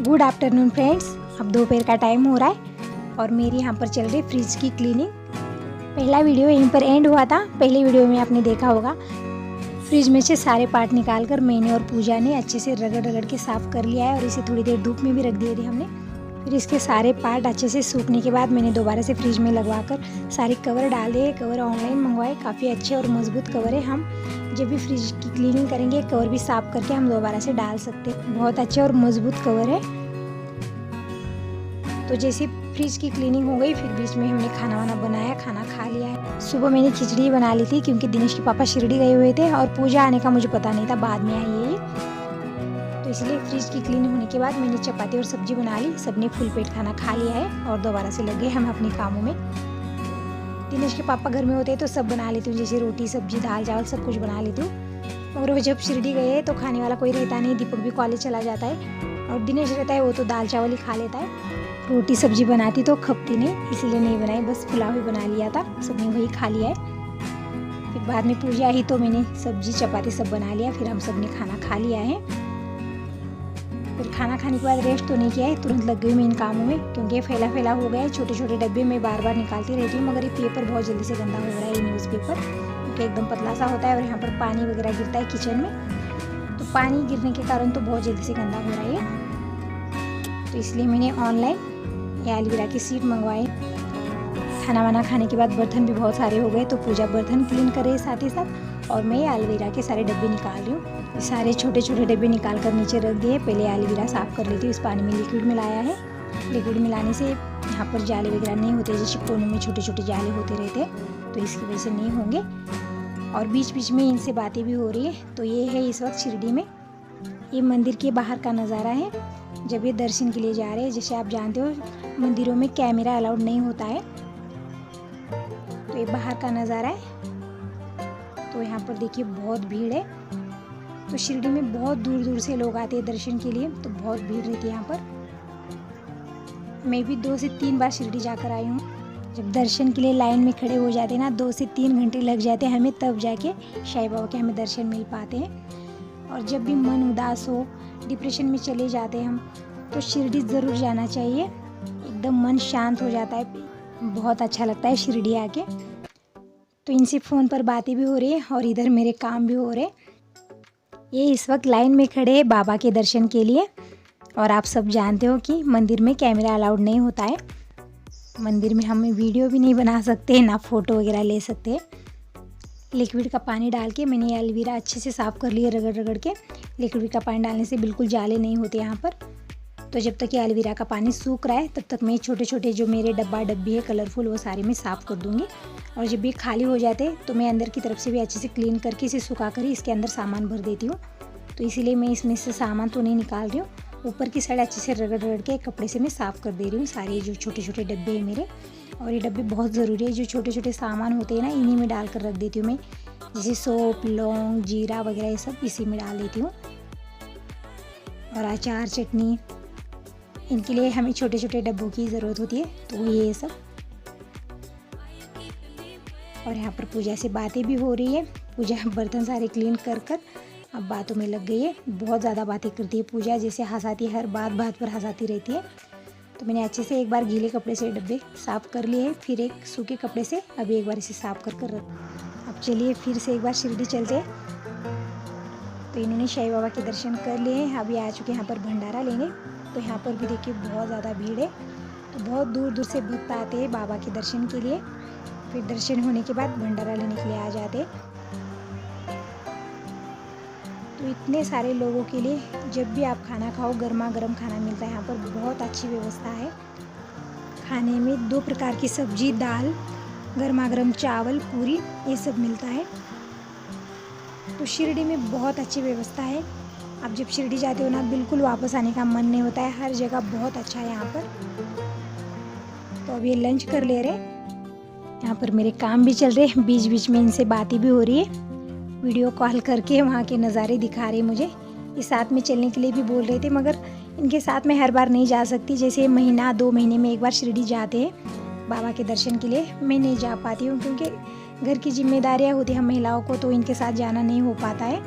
Good afternoon friends. अब दोपहर का टाइम हो रहा है और मेरी यहाँ पर चल रही है फ्रिज की क्लीनिंग। पहला वीडियो यहीं पर एंड हुआ था। पहले वीडियो में आपने देखा होगा फ्रिज में से सारे पार्ट निकाल कर मैंने और पूजा ने अच्छे से रगड़ रगड़ के साफ़ कर लिया है और इसे थोड़ी देर धूप में भी रख दिए थे हमने। फिर इसके सारे पार्ट अच्छे से सूखने के बाद मैंने दोबारा से फ्रिज में लगवा कर सारे कवर डाले। कवर ऑनलाइन मंगवाए, काफ़ी अच्छे और मज़बूत कवर है। हम जब भी फ्रिज की क्लीनिंग करेंगे कवर भी साफ़ करके हम दोबारा से डाल सकते हैं। बहुत अच्छे और मज़बूत कवर है। तो जैसे फ्रिज की क्लीनिंग हो गई फिर बीच में हमने खाना वाना बनाया, खाना खा लिया है। सुबह मैंने खिचड़ी बना ली थी क्योंकि दिनेश के पापा शिरडी गए हुए थे और पूजा आने का मुझे पता नहीं था, बाद में आई है ये। तो इसलिए फ्रिज की क्लीनिंग होने के बाद मैंने चपाती और सब्जी बना ली। सबने फुल पेट खाना खा लिया है और दोबारा से लग गए हम अपने कामों में। दिनेश के पापा घर में होते हैं तो सब बना लेती हूँ, जैसे रोटी सब्जी दाल चावल सब कुछ बना लेती हूँ। और वो जब शिरडी गए तो खाने वाला कोई रहता नहीं, दीपक भी कॉलेज चला जाता है और दिनेश रहता है वो तो दाल चावल ही खा लेता है। रोटी सब्जी बनाती तो खपती नहीं, इसीलिए नहीं बनाई, बस पुलाव ही बना लिया था, सबने वही खा लिया है। फिर बाद में पूजा आई तो मैंने सब्जी चपाती सब बना लिया। फिर हम सब ने खाना खा लिया है। फिर खाना खाने के बाद रेस्ट तो नहीं किया है, तुरंत लग गई मैं इन कामों में क्योंकि फैला फैला हो गया है। छोटे छोटे डब्बे में बार बार निकालती रहती हूँ, मगर ये पेपर बहुत जल्दी से गंदा हो रहा है, ये न्यूज़पेपर क्योंकि एकदम पतला सा होता है और यहाँ पर पानी वगैरह गिरता है किचन में, तो पानी गिरने के कारण तो बहुत जल्दी से गंदा हो रहा है। तो इसलिए मैंने ऑनलाइन ये एलोवेरा की सीड मंगवाए। खाना वाना खाने के बाद बर्तन भी बहुत सारे हो गए तो पूजा बर्तन क्लीन कर रही है साथ ही साथ और मैं एलोवेरा के सारे डब्बे निकाल रही हूँ। सारे छोटे छोटे डब्बे निकाल कर नीचे रख दिए। पहले एलोवेरा साफ़ कर लेती हूँ। इस पानी में लिक्विड मिलाया है। लिक्विड मिलाने से यहाँ पर जाले वगैरह नहीं होते, जैसे कोनों में छोटे छोटे जाले होते रहते हैं तो इसकी वजह से नहीं होंगे। और बीच बीच में इनसे बातें भी हो रही है। तो ये है इस वक्त शिरडी में, ये मंदिर के बाहर का नज़ारा है जब ये दर्शन के लिए जा रहे हैं। जैसे आप जानते हो मंदिरों में कैमरा अलाउड नहीं होता है, तो ये बाहर का नज़ारा है। तो यहाँ पर देखिए बहुत भीड़ है। तो शिरडी में बहुत दूर दूर से लोग आते हैं दर्शन के लिए, तो बहुत भीड़ रहती है यहाँ पर। मैं भी 2 से 3 बार शिरडी जाकर आई हूँ। जब दर्शन के लिए लाइन में खड़े हो जाते हैं ना, 2 से 3 घंटे लग जाते हैं हमें, तब जाके साईं बाबा के हमें दर्शन मिल पाते हैं। और जब भी मन उदास हो, डिप्रेशन में चले जाते हैं हम, तो शिरडी ज़रूर जाना चाहिए। एकदम मन शांत हो जाता है, बहुत अच्छा लगता है शिरडी आके। तो इनसे फ़ोन पर बातें भी हो रही है और इधर मेरे काम भी हो रहे। ये इस वक्त लाइन में खड़े हैं बाबा के दर्शन के लिए। और आप सब जानते हो कि मंदिर में कैमरा अलाउड नहीं होता है। मंदिर में हमें वीडियो भी नहीं बना सकते, ना फ़ोटो वगैरह ले सकते। लिक्विड का पानी डाल के मैंने एलोवेरा अच्छे से साफ़ कर लिया रगड़ रगड़ के। लिक्विड का पानी डालने से बिल्कुल जाले नहीं होते यहाँ पर। तो जब तक ये एलोवेरा का पानी सूख रहा है तब तक मैं छोटे छोटे जो मेरे डब्बा डब्बी है कलरफुल वो सारे मैं साफ़ कर दूँगी। और जब ये खाली हो जाते तो मैं अंदर की तरफ से भी अच्छे से क्लीन करके इसे सुखा कर ही इसके अंदर सामान भर देती हूँ। तो इसीलिए मैं इसमें से सामान तो नहीं निकाल रही हूँ, ऊपर की साइड अच्छे से रगड़ रगड़ के कपड़े से मैं साफ़ कर दे रही हूँ सारे जो छोटे छोटे डब्बे हैं मेरे। और ये डब्बे बहुत ज़रूरी है, जो छोटे छोटे सामान होते हैं ना इन्हीं में डाल कर रख देती हूँ मैं, जैसे सोप लौंग जीरा वगैरह ये सब इसी में डाल देती हूँ। और अचार चटनी इनके लिए हमें छोटे छोटे डब्बों की ज़रूरत होती है, तो ये सब। और यहाँ पर पूजा से बातें भी हो रही है। पूजा बर्तन सारे क्लीन कर कर अब बातों में लग गई है। बहुत ज़्यादा बातें करती है पूजा, जैसे हंसाती, हर बात बात पर हंसाती रहती है। तो मैंने अच्छे से एक बार गीले कपड़े से डब्बे साफ़ कर लिए हैं, फिर एक सूखे कपड़े से अभी एक बार इसे साफ़ कर कर रख। अब चलिए फिर से एक बार शिरडी चलते हैं। तो इन्होंने साईं बाबा के दर्शन कर लिए हैं, अभी आ चुके यहाँ पर भंडारा लेने। तो यहाँ पर भी देखिए बहुत ज़्यादा भीड़ है। तो बहुत दूर दूर से भक्त आते हैं बाबा के दर्शन के लिए। फिर दर्शन होने के बाद भंडारा लेने के लिए आ जाते हैं। तो इतने सारे लोगों के लिए जब भी आप खाना खाओ गर्मा गर्म खाना मिलता है। यहाँ पर बहुत अच्छी व्यवस्था है। खाने में 2 प्रकार की सब्जी, दाल, गर्मा गर्म चावल, पूरी, ये सब मिलता है। तो शिरडी में बहुत अच्छी व्यवस्था है। आप जब शिरडी जाते हो ना बिल्कुल वापस आने का मन नहीं होता है। हर जगह बहुत अच्छा है यहाँ पर। तो अब ये लंच कर ले रहे। यहाँ पर मेरे काम भी चल रहे, बीच बीच में इनसे बातें भी हो रही है। वीडियो कॉल करके वहाँ के नज़ारे दिखा रहे मुझे। ये साथ में चलने के लिए भी बोल रहे थे, मगर इनके साथ में हर बार नहीं जा सकती। जैसे महीना 2 महीने में एक बार शिरडी जाते हैं बाबा के दर्शन के लिए, मैं नहीं जा पाती हूँ क्योंकि घर की जिम्मेदारियाँ होती हैं हम महिलाओं को, तो इनके साथ जाना नहीं हो पाता है।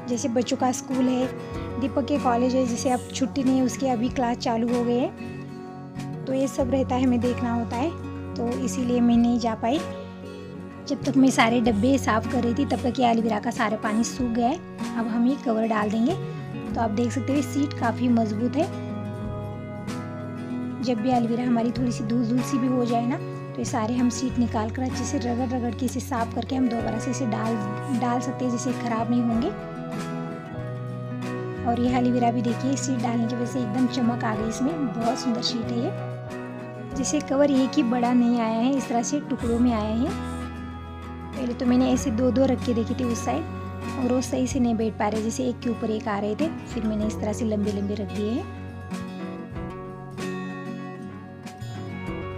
जैसे बच्चों का स्कूल है, दीपक के कॉलेज है, जैसे अब छुट्टी नहीं है उसके, अभी क्लास चालू हो गए हैं, तो ये सब रहता है, हमें देखना होता है, तो इसीलिए मैं नहीं जा पाई। जब तक मैं सारे डब्बे साफ़ कर रही थी तब तक ये एलोवेरा का सारा पानी सूख गया है। अब हम ये कवर डाल देंगे। तो आप देख सकते हो सीट काफ़ी मजबूत है। जब भी एलोवेरा हमारी थोड़ी सी धूल धूल सी भी हो जाए ना, तो ये सारे हम सीट निकाल कर अच्छे से रगड़ रगड़ के इसे साफ़ करके हम दोबारा से इसे डाल सकते हैं, जिससे ख़राब नहीं होंगे। और ये एलोवेरा भी देखिए सीट डालने की वजह से एकदम चमक आ गई इसमें, बहुत सुंदर शीट है ये। जैसे कवर एक ही बड़ा नहीं आया है, इस तरह से टुकड़ों में आए हैं। पहले तो मैंने ऐसे दो दो रख के देखी थी उस साइड, और वो सही से नहीं बैठ पा रहे, जैसे एक के ऊपर एक आ रहे थे, फिर मैंने इस तरह से लंबे लंबे रख दिए हैं।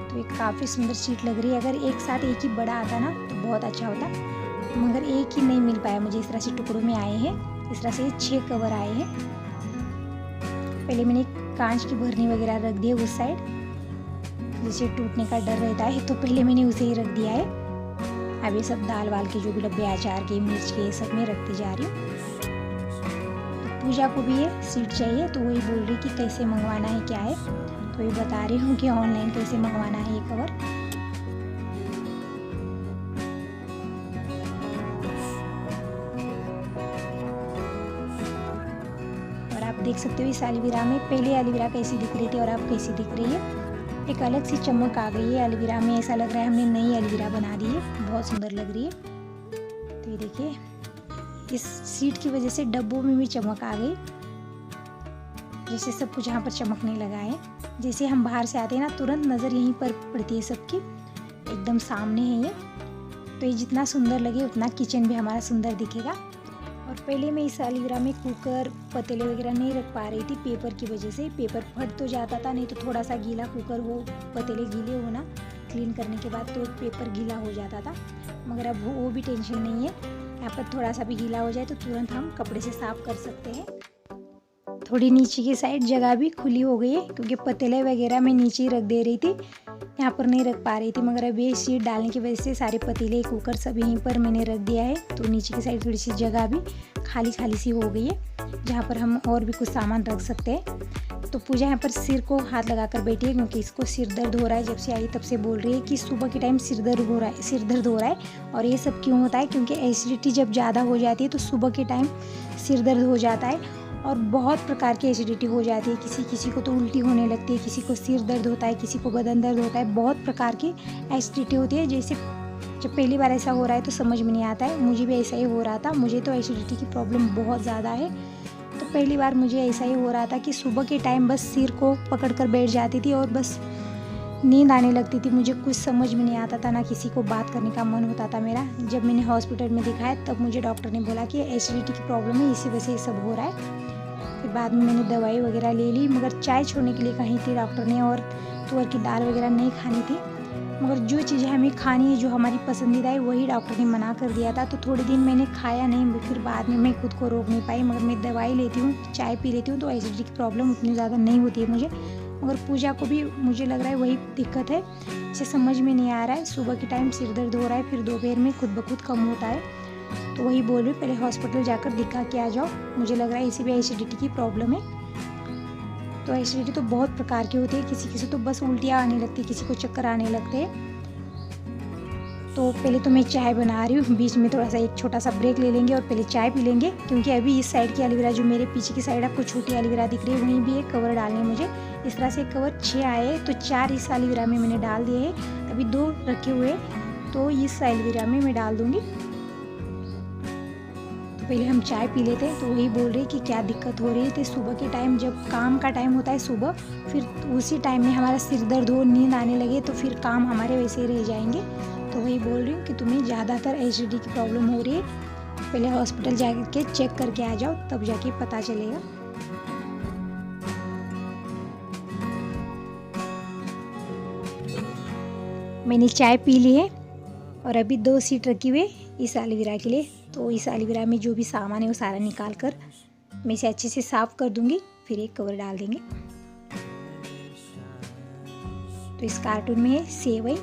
तो ये काफ़ी सुंदर शीट लग रही है। अगर एक साथ एक ही बड़ा आता ना तो बहुत अच्छा होता, मगर एक ही नहीं मिल पाया मुझे, इस तरह से टुकड़ों में आए हैं। इस तरह से 6 कवर आए हैं। पहले मैंने कांच की भरनी वगैरह रख दी है उस साइड, जैसे टूटने का डर रहता है, तो पहले मैंने उसे ही रख दिया है। अब ये सब दाल वाल के जो भी डब्बे, अचार के, मिर्च के, सब में रखती जा रही हूँ। तो पूजा को भी ये सीट चाहिए, तो वही बोल रही कि कैसे मंगवाना है, क्या है, तो ये बता रही हूँ कि ऑनलाइन कैसे मंगवाना है ये कवर। और आप देख सकते हो इस एलोवेरा में पहले एलोवेरा कैसी दिख रही थी और अब कैसी दिख रही है, एक अलग सी चमक आ गई है एलोवेरा में। ऐसा लग रहा है हमने नई एलोवेरा बना दी है, बहुत सुंदर लग रही है। तो ये देखिए इस सीट की वजह से डब्बों में भी चमक आ गई, जैसे सब कुछ यहाँ पर चमकने लगा है। जैसे हम बाहर से आते हैं ना, तुरंत नज़र यहीं पर पड़ती है सबकी, एकदम सामने है ये। तो ये जितना सुंदर लगे उतना किचन भी हमारा सुंदर दिखेगा। और पहले मैं इस एलोवेरा में कुकर, पतीले वगैरह नहीं रख पा रही थी पेपर की वजह से। पेपर फट तो जाता था, नहीं तो थोड़ा सा गीला कुकर हो, पतीले गीले हो ना क्लीन करने के बाद, तो पेपर गीला हो जाता था। मगर अब वो भी टेंशन नहीं है, यहाँ पर थोड़ा सा भी गीला हो जाए तो तुरंत हम कपड़े से साफ़ कर सकते हैं। थोड़ी नीचे की साइड जगह भी खुली हो गई है, क्योंकि पतीले वगैरह मैं नीचे ही रख दे रही थी, यहाँ पर नहीं रख पा रही थी। मगर अब ये शीट डालने की वजह से सारे पतीले, कुकर सब यहीं पर मैंने रख दिया है, तो नीचे की साइड थोड़ी सी जगह भी खाली खाली सी हो गई है, जहाँ पर हम और भी कुछ सामान रख सकते हैं। तो पूजा यहाँ पर सिर को हाथ लगा कर बैठी है, क्योंकि इसको सिर दर्द हो रहा है। जब से आई तब से बोल रही है कि सुबह के टाइम सिर दर्द हो रहा है। और ये सब क्यों होता है, क्योंकि एसिडिटी जब ज़्यादा हो जाती है तो सुबह के टाइम सिर दर्द हो जाता है, और बहुत प्रकार की एसिडिटी हो जाती है। किसी को तो उल्टी होने लगती है, किसी को सिर दर्द होता है, किसी को बदन दर्द होता है, बहुत प्रकार की एसिडिटी होती है। जैसे जब पहली बार ऐसा हो रहा है तो समझ में नहीं आता है, मुझे भी ऐसा ही हो रहा था। मुझे तो एसिडिटी की प्रॉब्लम बहुत ज़्यादा है, तो पहली बार मुझे ऐसा ही हो रहा था कि सुबह के टाइम बस सिर को पकड़ कर बैठ जाती थी और बस नींद आने लगती थी। मुझे कुछ समझ में नहीं आता था, ना किसी को बात करने का मन होता था मेरा। जब मैंने हॉस्पिटल में दिखाया तब मुझे डॉक्टर ने बोला कि एसिडिटी की प्रॉब्लम है, इसी वजह से ये सब हो रहा है। फिर बाद में मैंने दवाई वगैरह ले ली, मगर चाय छोड़ने के लिए कही थी डॉक्टर ने, और तुअर की दाल वगैरह नहीं खानी थी। मगर जो चीज़ें हमें खानी है, जो हमारी पसंदीदा है, वही डॉक्टर ने मना कर दिया था। तो थोड़े दिन मैंने खाया नहीं, फिर बाद में मैं खुद को रोक नहीं पाई। मगर मैं दवाई लेती हूँ, चाय पी लेती हूँ, तो एसिडिटी की प्रॉब्लम उतनी ज़्यादा नहीं होती है मुझे। मगर पूजा को भी मुझे लग रहा है वही दिक्कत है, इसे समझ में नहीं आ रहा है। सुबह के टाइम सिर दर्द हो रहा है, फिर दोपहर में खुद ब खुद कम होता है। तो वही बोल रही, पहले हॉस्पिटल जाकर दिखा के आ जाओ। मुझे लग रहा है इसी भी एसिडिटी की प्रॉब्लम है। तो एसिडिटी तो बहुत प्रकार की होती है, किसी तो बस उल्टियाँ आने लगती है, किसी को चक्कर आने लगते हैं। तो पहले तो मैं चाय बना रही हूँ, बीच में थोड़ा सा एक छोटा सा ब्रेक ले लेंगे और पहले चाय पी लेंगे, क्योंकि अभी इस साइड की एलोवेरा, जो मेरे पीछे की साइड आपको छोटी एलोवेरा दिख रही है, वहीं भी एक कवर डालने मुझे। इस तरह से कवर 6 आए, तो 4 इस एलोवेरा में मैंने डाल दिए हैं, अभी 2 रखे हुए, तो इस एलोवेरा में मैं डाल दूँगी। पहले हम चाय पी लेते हैं। तो वही बोल रही कि क्या दिक्कत हो रही थी सुबह के टाइम, जब काम का टाइम होता है सुबह, फिर उसी टाइम में हमारा सिर दर्द हो, नींद आने लगे, तो फिर काम हमारे वैसे ही रह जाएंगे। तो वही बोल रही हूँ कि तुम्हें ज़्यादातर एसिडिटी की प्रॉब्लम हो रही है, पहले हॉस्पिटल जाके चेक करके आ जाओ, तब जाके पता चलेगा। मैंने चाय पी ली है और अभी 2 सीट रखी हुई इस एलोवेरा के लिए। तो इस एलोवेरा में जो भी सामान है वो सारा निकाल कर मैं इसे अच्छे से साफ़ कर दूंगी, फिर एक कवर डाल देंगे। तो इस कार्टून में है सेवई,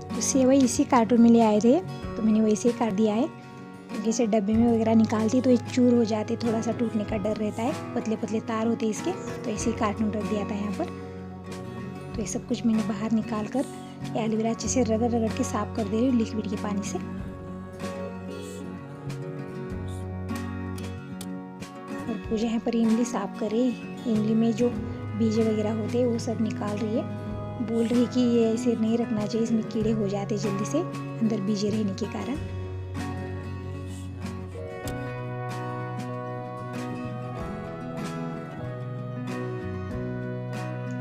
तो सेवई इसी कार्टून में ले आए थे, तो मैंने वैसे ही कर दिया है। क्योंकि इसे डब्बे में वगैरह निकालती तो ये चूर हो जाते, थोड़ा सा टूटने का डर रहता है। पतले पतले तार होते हैं इसके, तो ऐसे ही कार्टून रख दिया था यहाँ पर। तो ये सब कुछ मैंने बाहर निकाल कर एलोवेरा अच्छे से रगड़ रगड़ के साफ कर दे रही हूँ लिक्विड के पानी से। और पूजा यहाँ पर इमली साफ कर रही, इमली में जो बीज वगैरह होते हैं वो सब निकाल रही है। बोल रही कि ये ऐसे नहीं रखना चाहिए, इसमें कीड़े हो जाते जल्दी से अंदर बीजे रहने के कारण।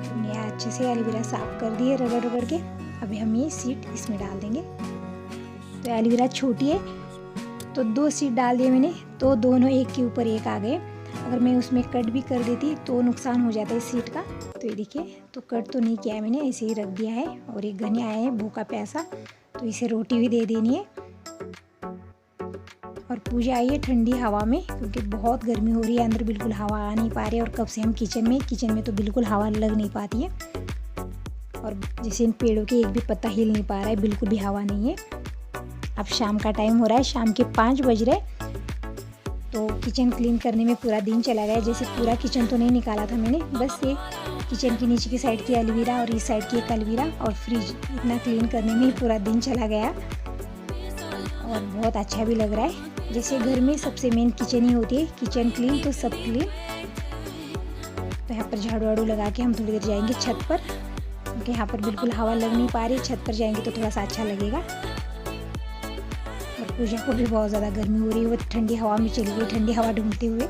हमने अच्छे से एलोवेरा साफ कर दिए रगड़ रगड़ के। अभी हम ये सीड इसमें डाल देंगे। तो एलोवेरा छोटी है तो 2 सीड डाल दिए मैंने, तो दोनों एक के ऊपर एक आ गए। अगर मैं उसमें कट भी कर देती तो नुकसान हो जाता है सीड का। तो ये देखिए, तो कट तो नहीं किया है मैंने, ऐसे ही रख दिया है। और एक घने आया है भूखा प्यासा, तो इसे रोटी भी दे देनी है। और पूजा आई है ठंडी हवा में, क्योंकि बहुत गर्मी हो रही है, अंदर बिल्कुल हवा आ नहीं पा रही है। और कब से हम किचन में तो बिल्कुल हवा लग नहीं पाती है। और जैसे इन पेड़ों के एक भी पत्ता हिल नहीं पा रहा है, बिल्कुल भी हवा नहीं है। अब शाम का टाइम हो रहा है, शाम के 5 बज रहे। तो किचन क्लीन करने में पूरा दिन चला गया। जैसे पूरा किचन तो नहीं निकाला था मैंने, बस ये किचन की नीचे की साइड की एलोवेरा और इस साइड की एक एलोवेरा और फ्रिज, इतना क्लीन करने में ही पूरा दिन चला गया। और बहुत अच्छा भी लग रहा है। जैसे घर में सबसे मेन किचन ही होती है, किचन क्लीन तो सब क्लीन। तो यहाँ पर झाड़ू वाड़ू लगा के हम थोड़ी देर जाएंगे छत पर, क्योंकि यहाँ पर बिल्कुल हवा लग नहीं पा रही। छत पर जाएंगे तो थोड़ा सा अच्छा लगेगा। और पूजा को भी बहुत ज़्यादा गर्मी हो रही है, वो ठंडी हवा में चली गई, ठंडी हवा ढूंढते हुए।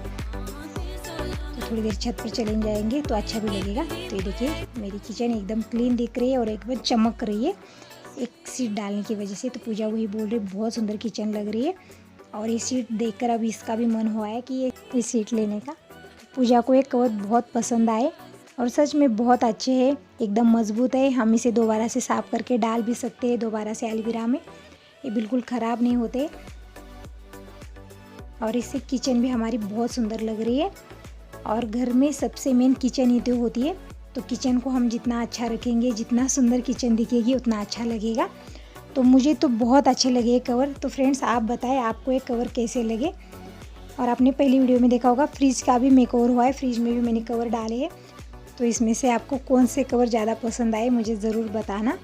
तो थोड़ी देर छत पर चले जाएंगे तो अच्छा भी लगेगा। तो ये देखिए, मेरी किचन एकदम क्लीन दिख रही है और एकदम चमक रही है एक सीट डालने की वजह से। तो पूजा वही बोल रही बहुत सुंदर किचन लग रही है। और ये सीट देखकर अब इसका भी मन हुआ है कि ये सीट लेने का। पूजा को ये कवर बहुत पसंद आए और सच में बहुत अच्छे है, एकदम मजबूत है। हम इसे दोबारा से साफ़ करके डाल भी सकते हैं दोबारा से एलोवेरा में, ये बिल्कुल ख़राब नहीं होते। और इससे किचन भी हमारी बहुत सुंदर लग रही है। और घर में सबसे मेन किचन ही तो होती है। तो किचन को हम जितना अच्छा रखेंगे, जितना सुंदर किचन दिखेगी, उतना अच्छा लगेगा। तो मुझे तो बहुत अच्छे लगे ये कवर। तो फ्रेंड्स, आप बताएं आपको ये कवर कैसे लगे। और आपने पहली वीडियो में देखा होगा फ्रिज का भी मेकओवर हुआ है, फ्रिज में भी मैंने कवर डाले हैं। तो इसमें से आपको कौन से कवर ज़्यादा पसंद आए मुझे ज़रूर बताना।